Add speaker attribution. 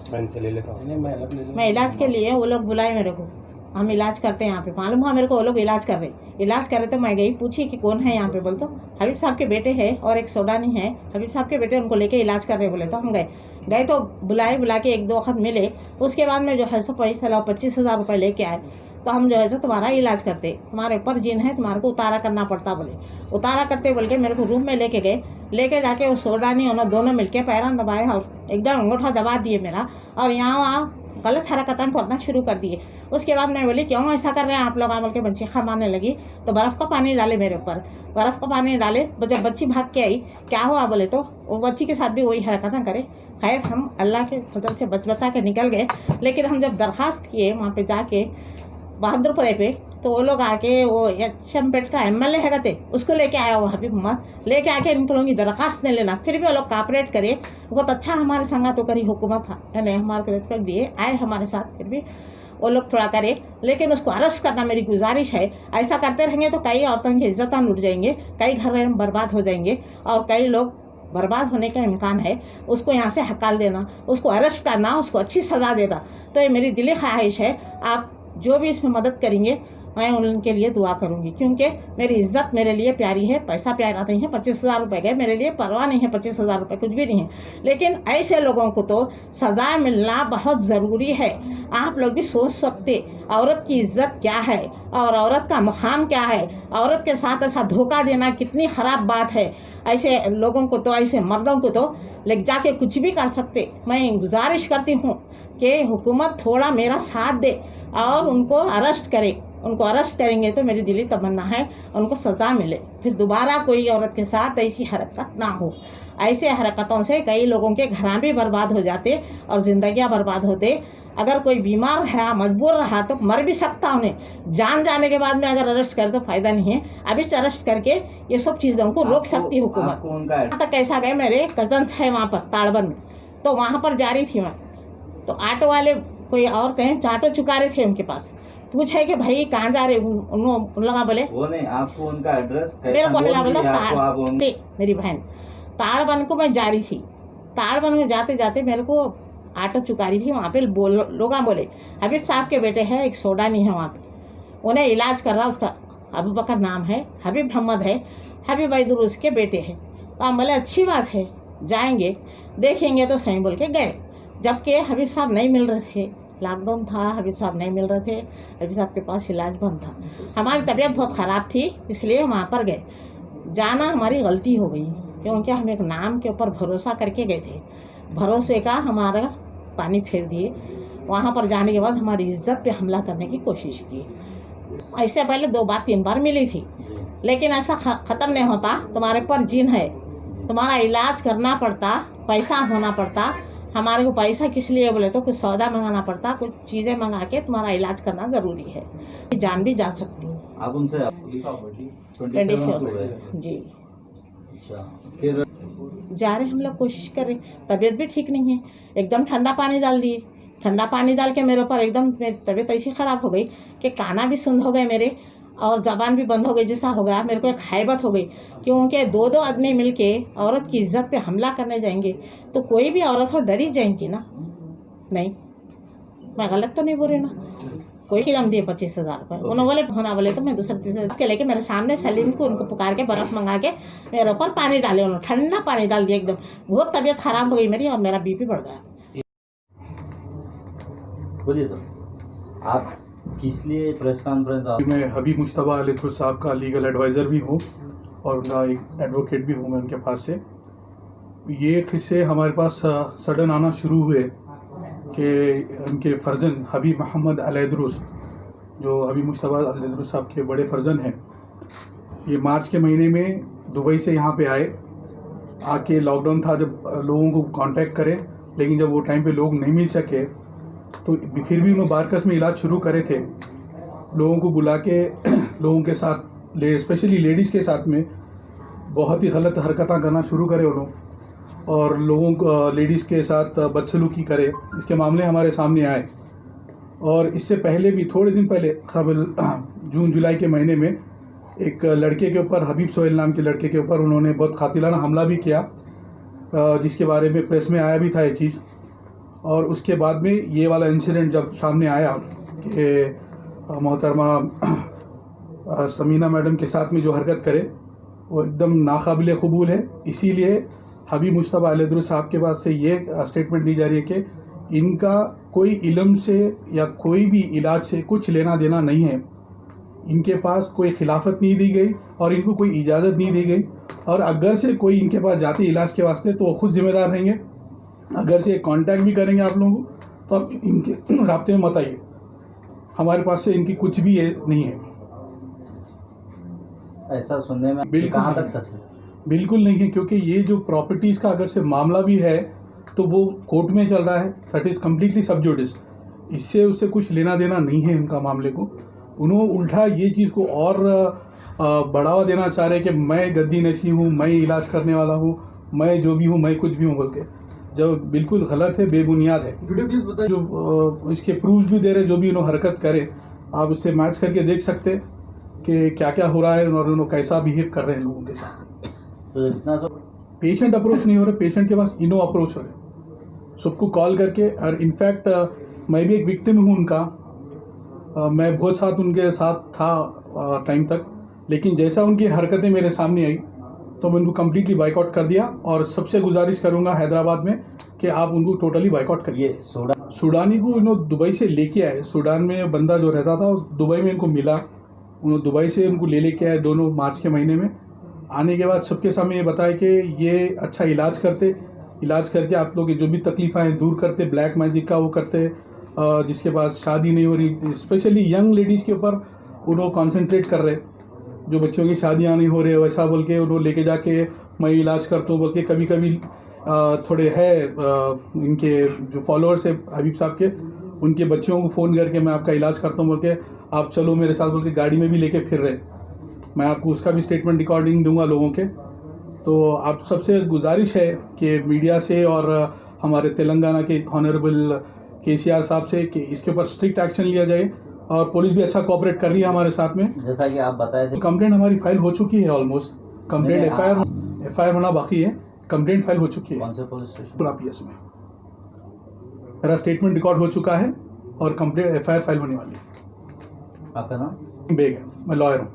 Speaker 1: मैं इलाज के लिए वो लोग बुलाए मेरे को, हम इलाज करते हैं यहाँ पे, मालूम हुआ मेरे को वो लोग इलाज कर रहे तो मैं गई, पूछी कि कौन है यहाँ पे, बोल तो हबीब साहब के बेटे हैं और एक सोडानी है, हबीब साहब के बेटे उनको लेके इलाज कर रहे बोले। तो हम गए तो बुला के 1-2 वक्त मिले, उसके बाद में जो है सो पैसा लाओ 25,000 रुपये लेके आए। तो हम जो है सो तुम्हारा इलाज करते, तुम्हारे ऊपर जिन है, तुम्हारे को उतारा करना पड़ता बोले। उतारा करते बोल के मेरे को रूम में लेके गए, लेके जाके वो सोडानी उन्होंने दोनों मिलके पैरान दबाए और एकदम अंगूठा दबा दिए मेरा, और यहाँ वहाँ गलत हरकतें करना शुरू कर दिए। उसके बाद मैं बोली क्यों ऐसा कर रहे हैं आप लोग, बोल के बच्ची खमाने लगी। तो बर्फ़ का पानी डाले मेरे ऊपर, बर्फ़ का पानी डाले। जब बच्ची भाग के आई, क्या हुआ बोले तो वो बच्ची के साथ भी वही हरकतें करे। खैर हम अल्लाह के फजल से बचा के निकल गए। लेकिन हम जब दरख्वास्त किए वहाँ पे जाके बहादुरपुरे पे, तो वो लोग आके वो चमपेट का MLA है थे, उसको लेके आया वो हबीब मोहम्मद, लेके आके इनको लोगों की दरख्वास्त नहीं लेना, फिर भी वो लोग कापरेट करे, बहुत अच्छा हमारे संग तो करी हुकूमत ने, हमारे को रिस्पेक्ट दिए, आए हमारे साथ, फिर भी वो लोग थोड़ा करे। लेकिन उसको अरेस्ट करना मेरी गुजारिश है। ऐसा करते रहेंगे तो कई औरतों की इज्जत लुट जाएंगे, कई घर बर्बाद हो जाएंगे और कई लोग बर्बाद होने का इम्कान है। उसको यहाँ से हकाल देना, उसको अरेस्ट करना, उसको अच्छी सज़ा देना। तो ये मेरी दिली ख्वाहिश है, आप जो भी इसमें मदद करेंगे मैं उनके लिए दुआ करूंगी, क्योंकि मेरी इज्जत मेरे लिए प्यारी है, पैसा प्यारा नहीं है। 25,000 रुपये गए, मेरे लिए परवाह नहीं है, 25,000 रुपये कुछ भी नहीं है। लेकिन ऐसे लोगों को तो सज़ा मिलना बहुत ज़रूरी है। आप लोग भी सोच सकते औरत की इज्जत क्या है और औरत का मुकाम क्या है, औरत के साथ ऐसा धोखा देना कितनी ख़राब बात है। ऐसे लोगों को तो, ऐसे मर्दों को तो ले जाके कुछ भी कर सकते। मैं गुजारिश करती हूँ कि हुकूमत थोड़ा मेरा साथ दे और उनको अरेस्ट करे। उनको अरेस्ट करेंगे तो मेरी दिली तमन्ना है उनको सज़ा मिले, फिर दोबारा कोई औरत के साथ ऐसी हरकत ना हो। ऐसे हरकतों से कई लोगों के घर भी बर्बाद हो जाते और ज़िंदगियाँ बर्बाद होते। अगर कोई बीमार है, मजबूर रहा तो मर भी सकता, उन्हें जान जाने के बाद में अगर अरेस्ट करे तो फ़ायदा नहीं है। अभी अरेस्ट करके ये सब चीज़ों को रोक सकती हुकूमत। वहाँ तक कैसा गए, मेरे कज़न थे वहाँ पर ताड़बन में, तो वहाँ पर जा रही थी मैं, तो ऑटो वाले कोई और थे, ऑटो चुका रहे थे, उनके पास पूछे कि भाई कहाँ जा रहे, उन लोग बोले वो नहीं, आपको उनका एड्रेस मेरे को बोला मेरी बहन ताड़बन को मैं जा रही थी। ताड़बन में जाते जाते मेरे को ऑटो चुका रही थी, वहाँ पे लोग बोले हबीब साहब के बेटे हैं, एक सोडानी है वहाँ पे, उन्हें इलाज कर रहा, उसका अबू बकर नाम है, हबीब मोहम्मद है, हबीब दुरुस के बेटे हैं। तो हम बोले अच्छी बात है, जाएंगे देखेंगे तो सही, बोल के गए। जबकि हबीब साहब नहीं मिल रहे थे, लॉकडाउन था, हबीब साहब नहीं मिल रहे थे, हबीब साहब के पास इलाज बंद था। हमारी तबीयत बहुत ख़राब थी, इसलिए वहाँ पर गए। जाना हमारी गलती हो गई, क्योंकि हम एक नाम के ऊपर भरोसा करके गए थे, भरोसे का हमारा पानी फेर दिए। वहाँ पर जाने के बाद हमारी इज्जत पे हमला करने की कोशिश की। ऐसे पहले 2 बार 3 बार मिली थी, लेकिन ऐसा ख़त्म नहीं होता। तुम्हारे पर जिन है, तुम्हारा इलाज करना पड़ता, पैसा होना पड़ता। हमारे को पैसा किस लिए बोले तो कुछ सौदा मंगाना पड़ता, कुछ चीज़ें मंगा के तुम्हारा इलाज करना ज़रूरी है, जान भी जा सकती। आप उनसे जी फिर जा रहे, हम लोग कोशिश कर रहे, तबीयत भी ठीक नहीं है। एकदम ठंडा पानी डाल दिए, ठंडा पानी डाल के मेरे ऊपर एकदम मेरी तबीयत ऐसी ख़राब हो गई कि काना भी सुन्न हो गए मेरे, और ज़बान भी बंद हो गई जैसा हो गया। मेरे को एक हैबत हो गई, क्योंकि 2-2 आदमी मिलके औरत की इज्जत पे हमला करने जाएंगे तो कोई भी औरत हो डरी जाएंगी ना। नहीं, मैं गलत तो नहीं बोल रही ना। कोई की दम दिए 25,000 रुपये, उन्होंने बोले होना, बोले तो मैं दूसरे तीसरे के लेके मेरे सामने सलीम को उनको पुकार के बर्फ़ मंगा के मेरे ऊपर पानी डाले, उन्होंने ठंडा पानी डाल दिया एकदम। बहुत तबीयत ख़राब हो गई मेरी और मेरा BP बढ़ गया।
Speaker 2: बोलिए सर, आप किस लिए प्रेस कॉन्फ्रेंस?
Speaker 3: मैं हबीब मुश्तबा अलैदरुस साहब का लीगल एडवाइज़र भी हूँ और उनका एक एडवोकेट भी हूँ मैं उनके पास से। ये किस्से हमारे पास सडन आना शुरू हुए कि उनके फ़र्जन हबीब मोहम्मद अलैदरुस, जो हबीब मुश्तबा अलैदरुस साहब के बड़े फ़र्जन हैं, ये मार्च के महीने में दुबई से यहाँ पे आए। आके लॉकडाउन था, जब लोगों को कांटेक्ट करें, लेकिन जब वो टाइम पे लोग नहीं मिल सके तो फिर भी उन्होंने बारकस में इलाज शुरू करे थे। लोगों को बुला के लोगों के साथ, स्पेशली लेडीज़ के साथ में बहुत ही गलत हरकतें करना शुरू करे उन्होंने, और लोगों को, लेडीज़ के साथ बदसलूकी करे। इसके मामले हमारे सामने आए। और इससे पहले भी, थोड़े दिन पहले, कबल जून जुलाई के महीने में एक लड़के के ऊपर, हबीब सोहेल नाम के लड़के के ऊपर उन्होंने बहुत कातिलाना हमला भी किया, जिसके बारे में प्रेस में आया भी था ये चीज़। और उसके बाद में ये वाला इंसिडेंट जब सामने आया कि मोहतरमा समीना मैडम के साथ में जो हरकत करे वो एकदम नाकाबिल कबूल है। इसीलिए हबीब मुश्तबा अलैहिस्सलाम साहब के पास से ये स्टेटमेंट दी जा रही है कि इनका कोई इल्म से या कोई भी इलाज से कुछ लेना देना नहीं है। इनके पास कोई खिलाफत नहीं दी गई और इनको कोई इजाज़त नहीं दी गई, और अगर से कोई इनके पास जाते इलाज के वास्ते तो वो खुद ज़िम्मेदार रहेंगे। अगर से कांटेक्ट भी करेंगे आप लोगों को तो आप इनके राब्ते में मत आइए, हमारे पास से इनकी कुछ भी ये नहीं है।
Speaker 2: ऐसा सुनने में
Speaker 3: बिल्कुल
Speaker 2: कहाँ
Speaker 3: नहीं।
Speaker 2: तक सच है?
Speaker 3: बिल्कुल नहीं है, क्योंकि ये जो प्रॉपर्टीज़ का अगर से मामला भी है तो वो कोर्ट में चल रहा है, दैट इज़ कम्प्लीटली सब जुडिस। इससे उससे कुछ लेना देना नहीं है इनका मामले को। उन्होंने उल्टा ये चीज़ को और बढ़ावा देना चाह रहे हैं कि मैं गद्दी नशी हूँ, मैं इलाज करने वाला हूँ, मैं जो भी हूँ, मैं कुछ भी हूँ बोल के, जब बिल्कुल गलत है, बेबुनियाद है। जो इसके प्रूफ भी दे रहे, जो भी उन्होंने हरकत करे आप इससे मैच करके देख सकते हैं कि क्या क्या हो रहा है और उन्होंने कैसा बिहेव कर रहे हैं लोगों के साथ।
Speaker 2: तो इतना सब
Speaker 3: पेशेंट अप्रोच नहीं हो रहे, पेशेंट के पास इनो अप्रोच हो रहे, सबको कॉल करके। और इनफैक्ट मैं भी एक विक्टिम हूँ उनका, मैं बहुत साथ उनके साथ था टाइम तक, लेकिन जैसा उनकी हरकतें मेरे सामने आई तो मैं उनको कम्प्लीटली बाइकआउट कर दिया। और सबसे गुजारिश करूँगा हैदराबाद में कि आप उनको टोटली बाइकआउट करिए।
Speaker 2: ये
Speaker 3: सूडानी को इन्होंने दुबई से लेके आए, सूडान में बंदा जो रहता था दुबई में इनको मिला, उन्होंने दुबई से उनको लेके आए दोनों मार्च के महीने में। आने के बाद सबके सामने ये बताया कि ये अच्छा इलाज करके आप लोग की जो भी तकलीफ़ें हैं दूर करते, ब्लैक मैजिक का वो करते, जिसके पास शादी नहीं हो रही, स्पेशली यंग लेडीज़ के ऊपर उन्होंने कॉन्सेंट्रेट कर रहे, जो बच्चों की शादियाँ नहीं हो रही वैसा बोल के उन्होंने लेके जाके मैं इलाज करता हूँ बोल के। कभी कभी थोड़े है इनके जो फॉलोअर्स है हबीब साहब के, उनके बच्चों को फ़ोन करके मैं आपका इलाज करता हूँ बोल के, आप चलो मेरे साथ बोल के गाड़ी में भी लेके फिर रहे। मैं आपको उसका भी स्टेटमेंट रिकॉर्डिंग दूंगा लोगों के। तो आप सबसे गुजारिश है कि मीडिया से और हमारे तेलंगाना के ऑनरेबल KCR साहब से कि इसके ऊपर स्ट्रिक्ट एक्शन लिया जाए, और पुलिस भी अच्छा कोऑपरेट कर रही है हमारे साथ में।
Speaker 2: जैसा कि आप बताए थे,
Speaker 3: कंप्लेंट हमारी फाइल हो चुकी है ऑलमोस्ट, कंप्लेंट FIR होना बाकी है, कंप्लेंट फाइल हो चुकी है।
Speaker 2: कौन से पुलिस स्टेशन?
Speaker 3: पूरा PS में मेरा स्टेटमेंट रिकॉर्ड हो चुका है और कंप्लेंट FIR फाइल होने वाली है।
Speaker 2: आपका नाम?
Speaker 3: बेग है, मैं लॉयर हूँ।